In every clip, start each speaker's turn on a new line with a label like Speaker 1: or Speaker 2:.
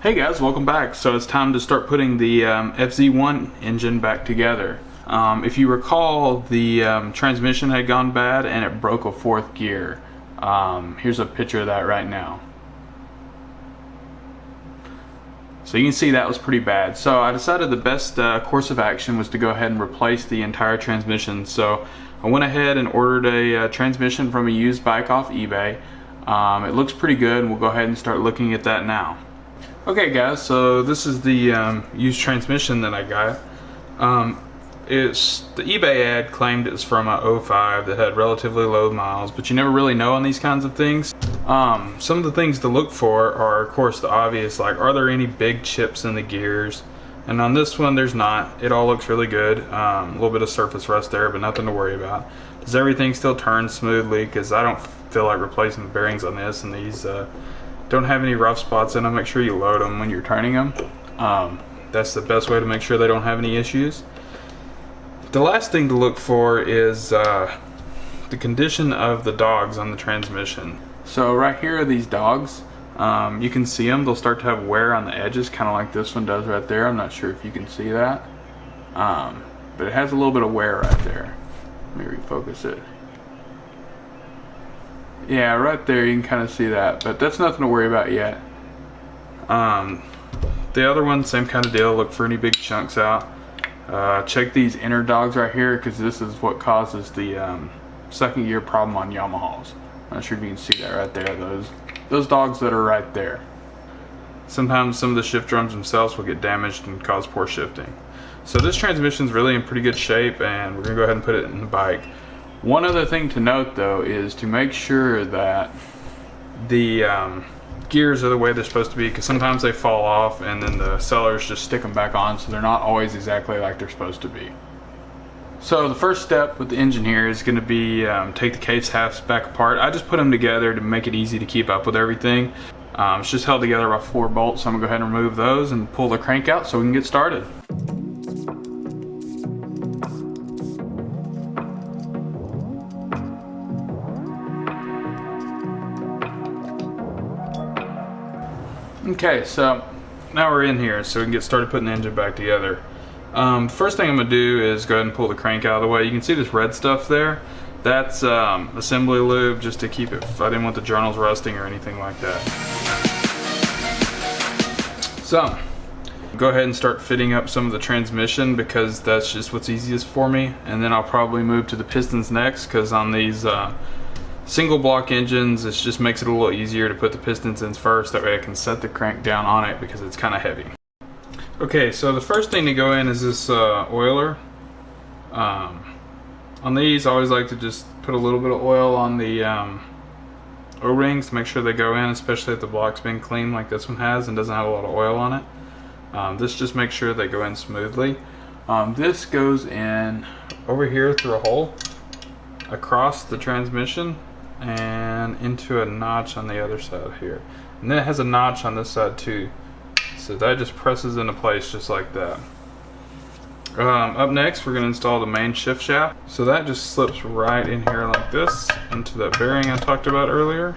Speaker 1: Hey guys, welcome back. So it's time to start putting the FZ1 engine back together. If you recall, the transmission had gone bad and it broke a fourth gear. Here's a picture of that right now. So you can see that was pretty bad. So I decided the best course of action was to go ahead and replace the entire transmission. So I went ahead and ordered a transmission from a used bike off eBay. It looks pretty good, and we'll go ahead and start looking at that now. Okay guys, so this is the used transmission that I got. The eBay ad claimed it was from a 05 that had relatively low miles, but you never really know on these kinds of things. Some of the things to look for are, of course, the obvious, like are there any big chips in the gears? And on this one there's not. It all looks really good. A little bit of surface rust there, but nothing to worry about. Does everything still turn smoothly? Because I don't feel like replacing the bearings on this, and these don't have any rough spots in them. Make sure you load them when you're turning them. That's the best way to make sure they don't have any issues. The last thing to look for is the condition of the dogs on the transmission. So right here are these dogs. You can see them. They'll start to have wear on the edges, kind of like this one does right there. I'm not sure if you can see that. But it has a little bit of wear right there. Let me refocus it. Yeah, right there you can kind of see that, but that's nothing to worry about yet. The other one, same kind of deal. Look for any big chunks out. Check these inner dogs right here, because this is what causes the second gear problem on Yamahas. I'm not sure if you can see that right there. Those dogs that are right there. Sometimes some of the shift drums themselves will get damaged and cause poor shifting. So this transmission is really in pretty good shape, and we're gonna go ahead and put it in the bike. One other thing to note though is to make sure that the gears are the way they're supposed to be, because sometimes they fall off and then the sellers just stick them back on, so they're not always exactly like they're supposed to be. So the first step with the engine here is going to be take the case halves back apart. I just put them together to make it easy to keep up with everything. It's just held together by 4 bolts, so I'm going to go ahead and remove those and pull the crank out so we can get started. Okay, so now we're in here, so we can get started putting the engine back together. First thing I'm going to do is go ahead and pull the crank out of the way. You can see this red stuff there. That's assembly lube, just to keep it. I didn't want the journals rusting or anything like that. So, go ahead and start fitting up some of the transmission, because that's just what's easiest for me. And then I'll probably move to the pistons next, because on these single block engines, it just makes it a little easier to put the pistons in first. That way I can set the crank down on it, because it's kind of heavy. Okay, so the first thing to go in is this oiler. On these, I always like to just put a little bit of oil on the O-rings to make sure they go in, especially if the block's been cleaned like this one has and doesn't have a lot of oil on it. This just makes sure they go in smoothly. This goes in over here through a hole across the transmission and into a notch on the other side here, and then it has a notch on this side too, so that just presses into place just like that. Up next, we're going to install the main shift shaft, so that just slips right in here like this into that bearing I talked about earlier.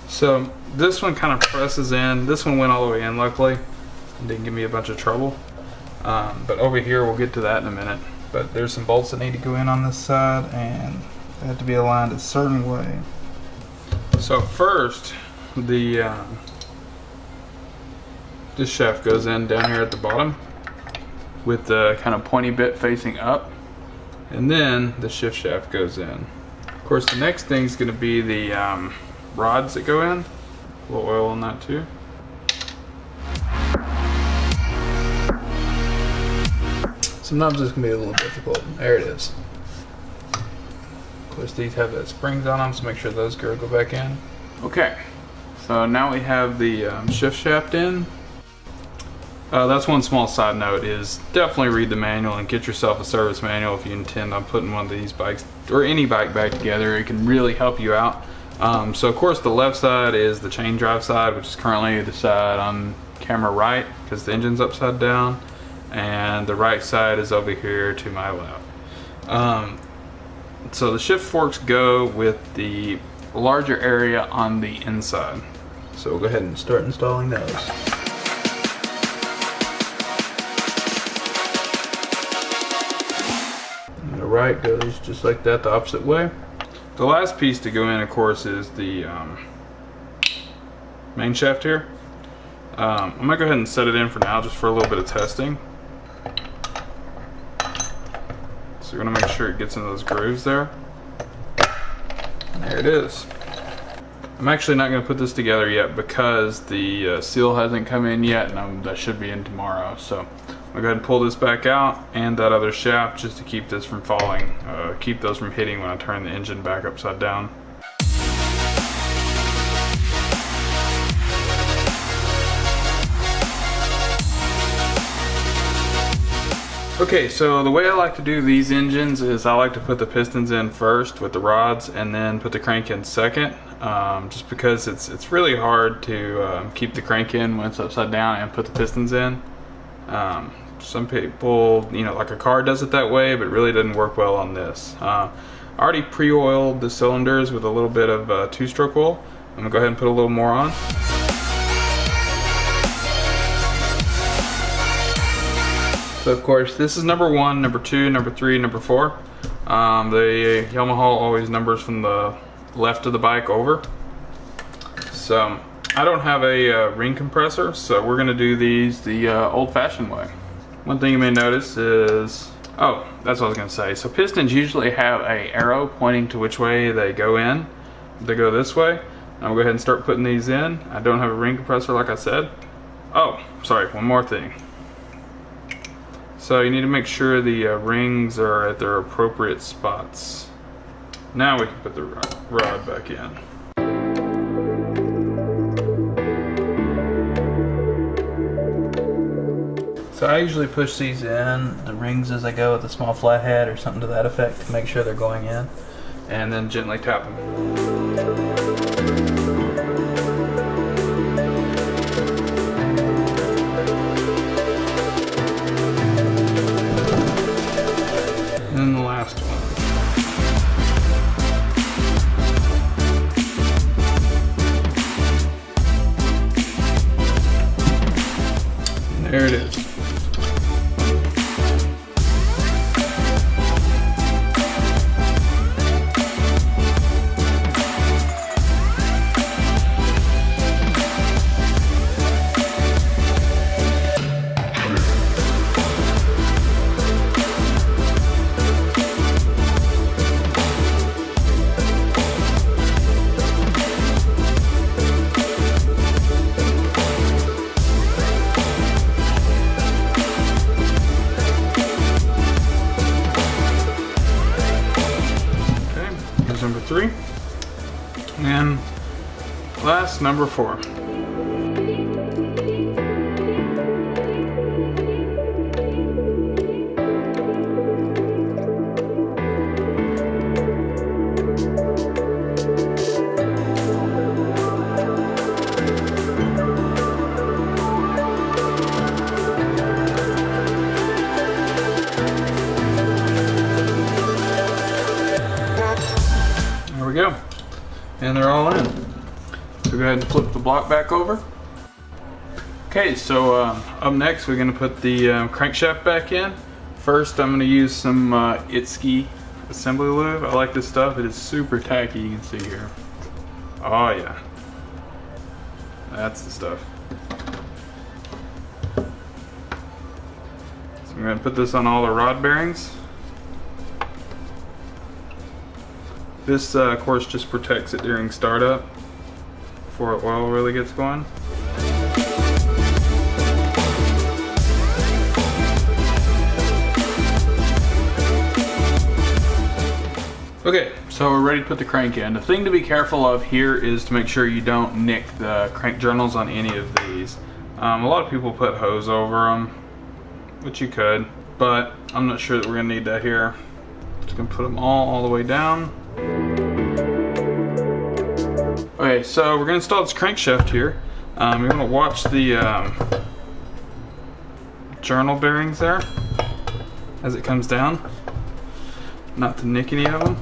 Speaker 1: So this one kind of presses in. This one went all the way in, luckily, and didn't give me a bunch of trouble. But over here, we'll get to that in a minute. But there's some bolts that need to go in on this side, and they have to be aligned a certain way. So first, this shaft goes in down here at the bottom with the kind of pointy bit facing up, and then the shift shaft goes in. Of course, the next thing is going to be the rods that go in. A little oil on that too. Sometimes this can be a little difficult. There it is. Of course, these have that springs on them, so make sure those go back in. Okay, so now we have the shift shaft in. That's one small side note, is definitely read the manual and get yourself a service manual if you intend on putting one of these bikes or any bike back together. It can really help you out. So of course the left side is the chain drive side, which is currently the side on camera right, because the engine's upside down, and the right side is over here to my left. So the shift forks go with the larger area on the inside. So we'll go ahead and start installing those. And the right goes just like that, the opposite way. The last piece to go in, of course, is the main shaft here. I'm gonna go ahead and set it in for now, just for a little bit of testing. So we're gonna make sure it gets into those grooves there. And there it is. I'm actually not gonna put this together yet because the seal hasn't come in yet, and that should be in tomorrow. So I'm gonna go ahead and pull this back out and that other shaft just to keep this from falling, keep those from hitting when I turn the engine back upside down. Okay, so the way I like to do these engines is I like to put the pistons in first with the rods and then put the crank in second, just because it's really hard to keep the crank in when it's upside down and put the pistons in. Some people, you know, like a car does it that way, but it really doesn't work well on this. I already pre-oiled the cylinders with a little bit of two-stroke oil. I'm gonna go ahead and put a little more on. So of course, this is number 1, number 2, number 3, number 4. The Yamaha always numbers from the left of the bike over. So I don't have a ring compressor, so we're gonna do these the old-fashioned way. One thing you may notice is, oh, that's what I was gonna say. So pistons usually have a arrow pointing to which way they go in. They go this way. I'm gonna go ahead and start putting these in. I don't have a ring compressor like I said. Oh, sorry, one more thing. So you need to make sure the rings are at their appropriate spots. Now we can put the rod back in. So I usually push these in, the rings as I go with a small flathead or something to that effect to make sure they're going in, and then gently tap them. And the last one. And there it is. Number 3, and last, number 4. There we go, and they're all in. So go ahead and flip the block back over. Okay, so up next we're going to put the crankshaft back in. First I'm going to use some Itsuki assembly lube. I like this stuff, it is super tacky, you can see here. Oh yeah, that's the stuff. So I'm going to put this on all the rod bearings. This, of course, just protects it during startup before oil really gets going. Okay, so we're ready to put the crank in. The thing to be careful of here is to make sure you don't nick the crank journals on any of these. A lot of people put hose over them, which you could, but I'm not sure that we're gonna need that here. Just gonna put them all the way down. Okay, so we're gonna install this crankshaft here. You're gonna watch the journal bearings there as it comes down, not to nick any of them.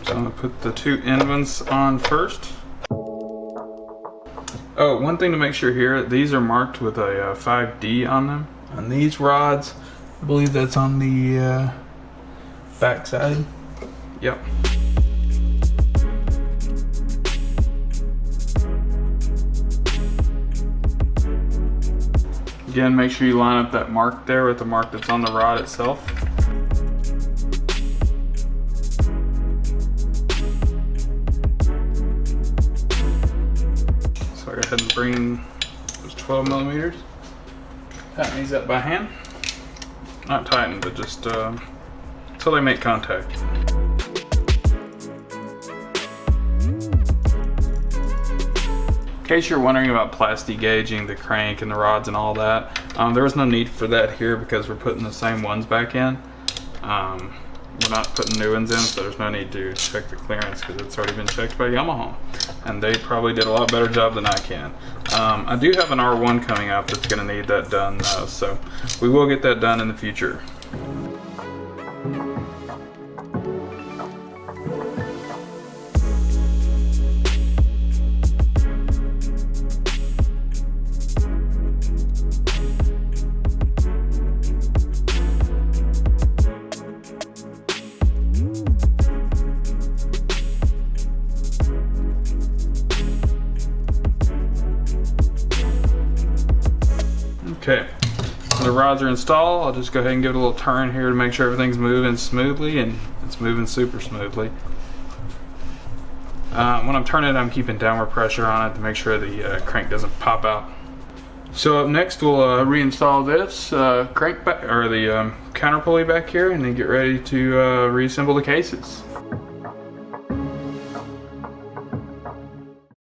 Speaker 1: So I'm gonna put the two end ones on first. Oh, one thing to make sure here, these are marked with a 5D on them. On these rods, I believe that's on the back side. Yep. Again, make sure you line up that mark there with the mark that's on the rod itself. So I go ahead and bring those 12 millimeters. Tighten these up by hand. Not tighten, but just so they make contact. In case you're wondering about plasti gauging the crank and the rods and all that, there was no need for that here because we're putting the same ones back in. We're not putting new ones in, so there's no need to check the clearance because it's already been checked by Yamaha. And they probably did a lot better job than I can. I do have an R1 coming up that's going to need that done though, so we will get that done in the future. Okay, so the rods are installed. I'll just go ahead and give it a little turn here to make sure everything's moving smoothly, and it's moving super smoothly. When I'm turning it, I'm keeping downward pressure on it to make sure the crank doesn't pop out. So up next, we'll reinstall this crank back, or the counter pulley back here, and then get ready to reassemble the cases.